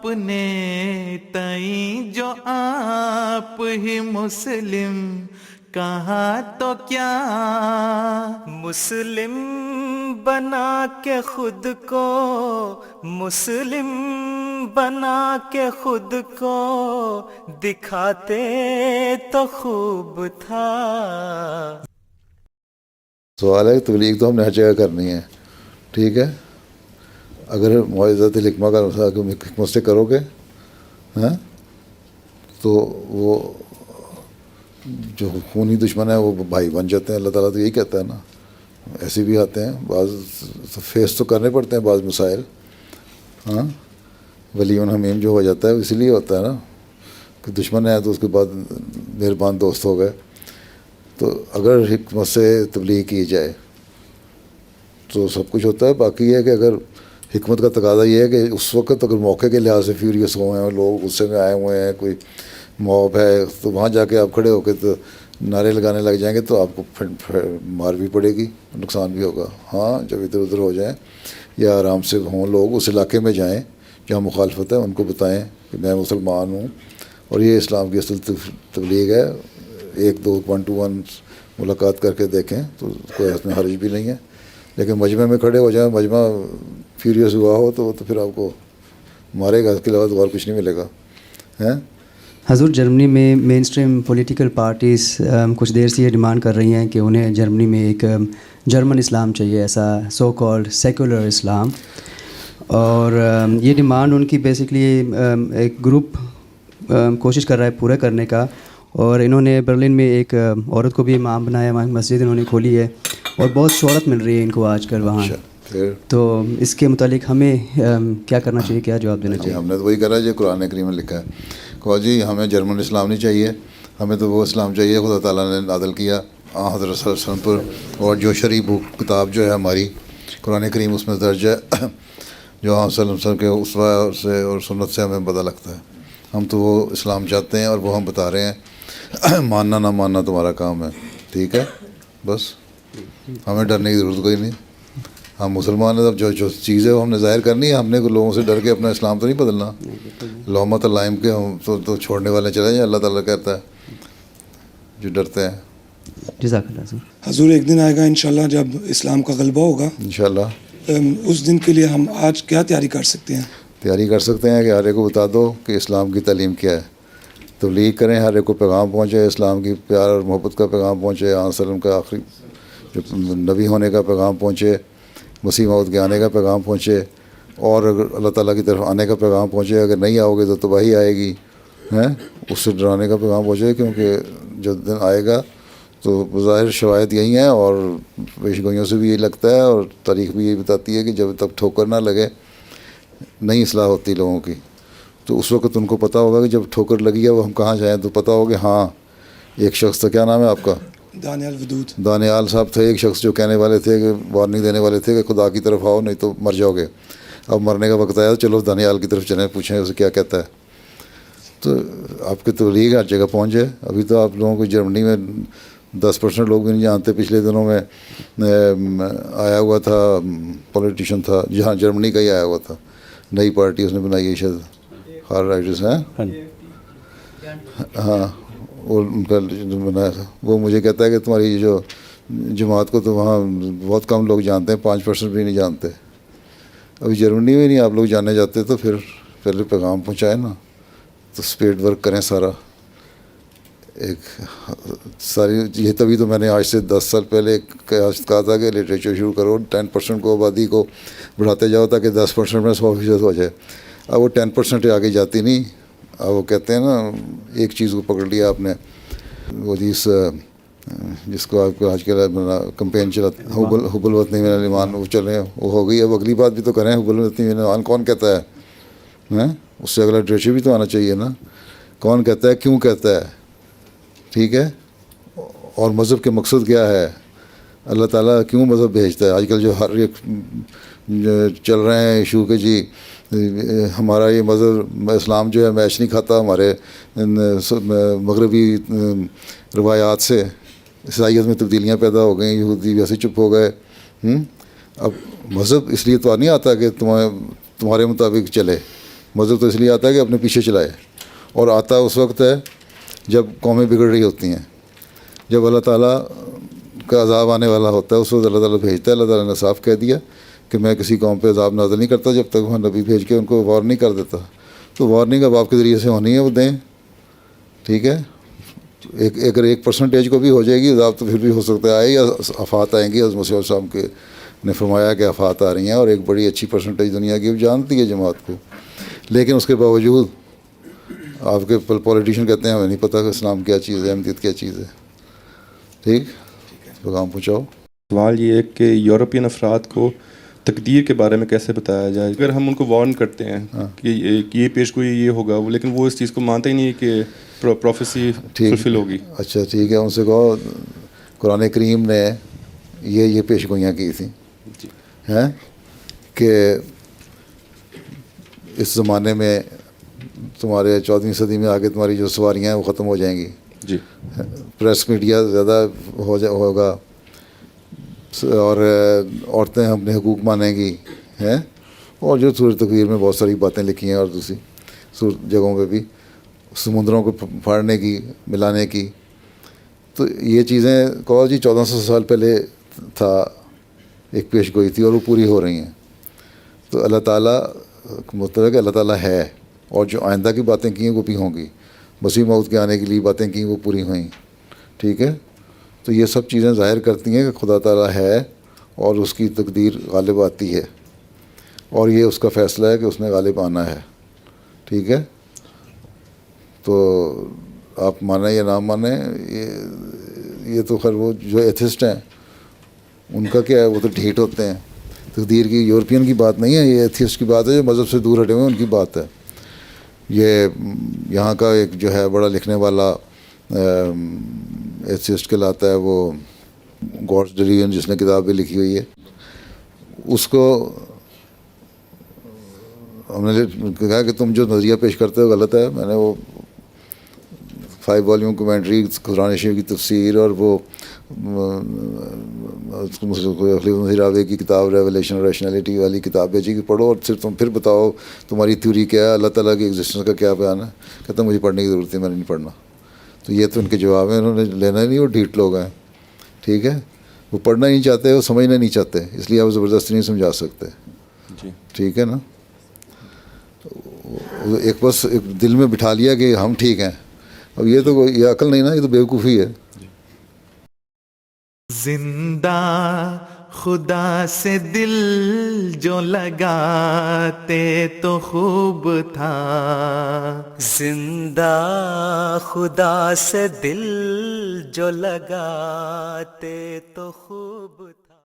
اپنے تئیں جو آپ ہی مسلم کہا تو کیا، مسلم بنا کے خود کو، مسلم بنا کے خود کو دکھاتے تو خوب تھا۔ سوال ہے تبلیغ تو ہم نے ہر جگہ کرنی ہے، ٹھیک ہے، اگر معجزات الحکمہ کا حکمت سے کرو گے ہاں تو وہ جو خونی دشمن ہے وہ بھائی بن جاتے ہیں۔ اللہ تعالیٰ تو یہی کہتا ہے نا، ایسے بھی آتے ہیں بعض فیس تو کرنے پڑتے ہیں بعض مسائل، ہاں ولی حمیم جو ہو جاتا ہے اسی لیے ہوتا ہے نا کہ دشمن ہے تو اس کے بعد مہربان دوست ہو گئے۔ تو اگر حکمت سے تبلیغ کی جائے تو سب کچھ ہوتا ہے۔ باقی یہ ہے کہ اگر حکمت کا تقاضا یہ ہے کہ اس وقت اگر موقع کے لحاظ سے فیوریس ہوئے ہیں لوگ، غصے میں آئے ہوئے ہیں، کوئی موب ہے، تو وہاں جا کے آپ کھڑے ہو کے تو نعرے لگانے لگ جائیں گے تو آپ کو مار بھی پڑے گی، نقصان بھی ہوگا۔ ہاں جب ادھر ادھر ہو جائیں یا آرام سے ہوں، لوگ اس علاقے میں جائیں جہاں مخالفت ہے، ان کو بتائیں کہ میں مسلمان ہوں اور یہ اسلام کی اصل تبلیغ ہے، 1-2 1-to-1 ملاقات کر کے دیکھیں تو کوئی اس میں حرج بھی نہیں ہے۔ لیکن مجمع میں کھڑے ہو جائیں، مجمع فیوریس ہوا ہو تو پھر آپ کو مارے گا، اس کے علاوہ تو اور کچھ نہیں ملے گا۔ ہیں حضور جرمنی میں مین اسٹریم پولیٹیکل پارٹیز کچھ دیر سے یہ ڈیمانڈ کر رہی ہیں کہ انہیں جرمنی میں ایک جرمن اسلام چاہیے، ایسا سو کالڈ سیکولر اسلام، اور یہ ڈیمانڈ ان کی بیسکلی ایک گروپ کوشش کر رہا ہے پورا کرنے کا، اور انہوں نے برلن میں ایک عورت کو بھی امام بنایا، وہاں مسجد انہوں نے کھولی ہے اور بہت شہرت مل رہی ہے ان کو آج کل وہاں۔ تو اس کے متعلق ہمیں کیا کرنا چاہیے، کیا جواب دینا چاہیے؟ ہم نے تو وہی کرا جو قرآن کریم میں لکھا ہے، کہو جی ہمیں جرمن اسلام نہیں چاہیے، ہمیں تو وہ اسلام چاہیے خدا تعالیٰ نے نازل کیا حضرت صلی اللہ علیہ وسلم پر، اور جو شرعی کتاب جو ہے ہماری قرآن کریم اس میں درج ہے، جو صلی اللہ علیہ وسلم کے اسوہ سے اور سنت سے ہمیں پتہ لگتا ہے، ہم تو وہ اسلام چاہتے ہیں اور وہ ہم بتا رہے ہیں۔ ماننا نہ ماننا تمہارا کام ہے، ٹھیک ہے، بس ہمیں ڈرنے کی ضرورت کوئی نہیں، ہم مسلمان ہیں، جو چیز ہے وہ ہم نے ظاہر کرنی ہے، ہم نے لوگوں سے ڈر کے اپنا اسلام تو نہیں بدلنا۔ لومۃ اللائم کے ہم تو چھوڑنے والے چلے جائیں، اللہ تعالیٰ کہتا ہے جو ڈرتے ہیں۔ جزاک اللہ سر۔ حضور ایک دن آئے گا انشاءاللہ جب اسلام کا غلبہ ہوگا، انشاءاللہ اس دن کے لیے ہم آج کیا تیاری کر سکتے ہیں؟ تیاری کر سکتے ہیں کہ ہر ایک کو بتا دو کہ اسلام کی تعلیم کیا ہے، تبلیغ کریں، ہر ایک کو پیغام پہنچے، اسلام کی پیار اور محبت کا پیغام پہنچے، آن وسلم کا آخری جو نبی ہونے کا پیغام پہنچے، مسیح موعود کے آنے کا پیغام پہنچے، اور اگر اللہ تعالیٰ کی طرف آنے کا پیغام پہنچے، اگر نہیں آؤ گے تو تباہی آئے گی، ہیں اس سے ڈرانے کا پیغام پہنچے، کیونکہ جو دن آئے گا تو بظاہر شواہد یہی ہیں اور پیش گوئیوں سے بھی یہی لگتا ہے، اور تاریخ بھی یہی بتاتی ہے کہ جب تک ٹھوکر نہ لگے نہیں اصلاح ہوتی لوگوں کی، تو اس وقت ان کو پتہ ہوگا کہ جب ٹھوکر لگی ہے وہ ہم کہاں جائیں، تو پتہ ہوگا ہاں ایک شخص تھا، کیا نام ہے آپ کا؟ دانیال ودود۔ دانیال صاحب تھے ایک شخص جو کہنے والے تھے کہ وارننگ دینے والے تھے کہ خدا کی طرف آؤ نہیں تو مر جاؤ گے، اب مرنے کا وقت آیا تو چلو دانیال کی طرف چلیں، پوچھیں اسے کیا کہتا ہے۔ تو آپ کی تبلیغ ہر جگہ پہنچ جائے۔ ابھی تو آپ لوگوں کو جرمنی میں 10% لوگ بھی نہیں جانتے، پچھلے دنوں میں آیا ہوا تھا پولیٹیشین تھا جہاں جرمنی کا ہی آیا ہوا تھا، نئی پارٹی اس نے بنائی ہے شاید، ہار رائٹرز ہیں، ہاں وہ ان کا بنایا تھا، وہ مجھے کہتا ہے کہ تمہاری جو جماعت کو تو وہاں بہت کم لوگ جانتے ہیں، 5% بھی نہیں جانتے۔ ابھی جرمنی میں نہیں آپ لوگ جانے جاتے تو پھر پہلے پیغام پہنچائے نا، تو اسپیڈ ورک کریں سارا ایک ساری یہ، تبھی تو میں نے آج سے 10 سال پہلے کہا تھا کہ لٹریچر شروع کرو، 10% کو آبادی کو بڑھاتے جاؤ تاکہ 10% میں 100% ہو جائے۔ اب وہ 10% آگے جاتی نہیں، اب وہ کہتے ہیں نا ایک چیز کو پکڑ لیا آپ نے، وہ جس کو آپ کو آج کل کمپین چلاتے ہیں حب الوطنی من الایمان، وہ چلیں وہ ہو گئی، اب اگلی بات بھی تو کریں، حب الوطنی من الایمان کون کہتا ہے؟ اس سے اگلا لٹریچر بھی تو آنا چاہیے نا، کون کہتا ہے، کیوں کہتا ہے، ٹھیک ہے، اور مذہب کے مقصد کیا ہے، اللہ تعالیٰ کیوں مذہب بھیجتا ہے۔ آج کل جو ہر ایک چل رہے ہیں ایشو کہ جی ہمارا یہ مذہب اسلام جو ہے میچ نہیں کھاتا ہمارے مغربی روایات سے، عیسائیت میں تبدیلیاں پیدا ہو گئیں، یہودی ویسے چپ ہو گئے۔ اب مذہب اس لیے تو نہیں آتا کہ تمہارے مطابق چلے، مذہب تو اس لیے آتا ہے کہ اپنے پیچھے چلائے، اور آتا اس وقت ہے جب قومیں بگڑ رہی ہوتی ہیں، جب اللہ تعالیٰ کا عذاب آنے والا ہوتا ہے، اس وقت اللہ تعالیٰ بھیجتا ہے۔ اللہ تعالیٰ نے صاف کہہ دیا کہ میں کسی قوم پہ عذاب نازل نہیں کرتا جب تک وہ نبی بھیج کے ان کو وارن نہیں کر دیتا۔ تو وارننگ اب آپ کے ذریعے سے ہونی ہے، وہ دیں، ٹھیک ہے۔ اگر 1% کو بھی ہو جائے گی عذاب تو پھر بھی ہو سکتا ہے آئے، یا آفات آئیں گی۔ حضرت مسیح علیہ السلام کے نے فرمایا کہ آفات آ رہی ہیں، اور ایک بڑی اچھی پرسنٹیج دنیا کی جانتی ہے جماعت کو، لیکن اس کے باوجود آپ کے پولیٹیشین کہتے ہیں ہمیں نہیں پتہ کہ اسلام کیا چیز ہے، احمدیت کیا چیز ہے۔ ٹھیک، پیغام پہنچاؤ۔ سوال یہ ہے کہ یورپین افراد کو تقدیر کے بارے میں کیسے بتایا جائے؟ اگر ہم ان کو وارن کرتے ہیں کہ یہ پیش گوئی یہ ہوگا، لیکن وہ اس چیز کو مانتے ہی نہیں کہ پروفیسی فلفل ہوگی۔ اچھا ٹھیک ہے، ان سے کہو قرآن کریم نے یہ پیش گوئیاں کی تھیں ہیں کہ اس زمانے میں تمہارے 14ویں صدی میں آگے تمہاری جو سواریاں ہیں وہ ختم ہو جائیں گی، جی، پریس میڈیا زیادہ ہوگا، اور عورتیں اپنے حقوق مانیں گی ہیں، اور جو سورۃ تکویر میں بہت ساری باتیں لکھی ہیں، اور دوسری جگہوں پہ بھی سمندروں کو پھاڑنے کی، ملانے کی۔ تو یہ چیزیں کہو جی 1400 سال پہلے تھا، ایک پیش گوئی تھی، اور وہ پوری ہو رہی ہیں۔ تو اللہ تعالیٰ مطلب ہے کہ اللہ تعالیٰ ہے، اور جو آئندہ کی باتیں کی ہیں وہ بھی ہوں گی، مسیح موعود کے آنے کے لیے باتیں کی وہ پوری ہوئیں، ٹھیک ہے۔ تو یہ سب چیزیں ظاہر کرتی ہیں کہ خدا تعالیٰ ہے، اور اس کی تقدیر غالب آتی ہے، اور یہ اس کا فیصلہ ہے کہ اس نے غالب آنا ہے، ٹھیک ہے۔ تو آپ مانیں یا نہ مانیں، یہ تو خیر وہ جو ایتھسٹ ہیں ان کا کیا ہے، وہ تو ڈھیٹ ہوتے ہیں۔ تقدیر کی یورپین کی بات نہیں ہے، یہ ایتھسٹ کی بات ہے، جو مذہب سے دور ہٹے ہوئے ان کی بات ہے۔ یہ یہاں کا ایک جو ہے بڑا لکھنے والا ایتھسٹ کہلاتا ہے، وہ گاڈز ڈیلیون، جس نے کتاب بھی لکھی ہوئی ہے، اس کو ہم نے کہا کہ تم جو نظریہ پیش کرتے ہو غلط ہے۔ میں نے وہ 5 والیوم کمنٹری قرآن شریف کی تفسیر، اور وہ خلیفہ راوی کی کتاب ریولیشن اور ریشنلٹی والی کتاب بھیجی کہ پڑھو، اور صرف تم پھر بتاؤ تمہاری تھیوری کیا ہے، اللہ تعالیٰ کی ایگزسٹنس کا کیا بیان ہے۔ کہتا مجھے پڑھنے کی ضرورت ہے، میں نے نہیں پڑھنا۔ تو یہ تو ان کے جواب ہیں، انہوں نے لینا ہی نہیں، وہ ڈھیٹ لوگ ہیں، ٹھیک ہے۔ وہ پڑھنا نہیں چاہتے، وہ سمجھنا نہیں چاہتے، اس لیے آپ زبردستی نہیں سمجھا سکتے، ٹھیک ہے نا۔ ایک بس ایک دل میں بٹھا لیا کہ ہم ٹھیک ہیں، اب یہ تو یہ عقل نہیں نا، یہ تو بیوقوفی ہے۔ زندہ خدا سے دل جو لگاتے تو خوب تھا، زندہ خدا سے دل جو لگاتے تو خوب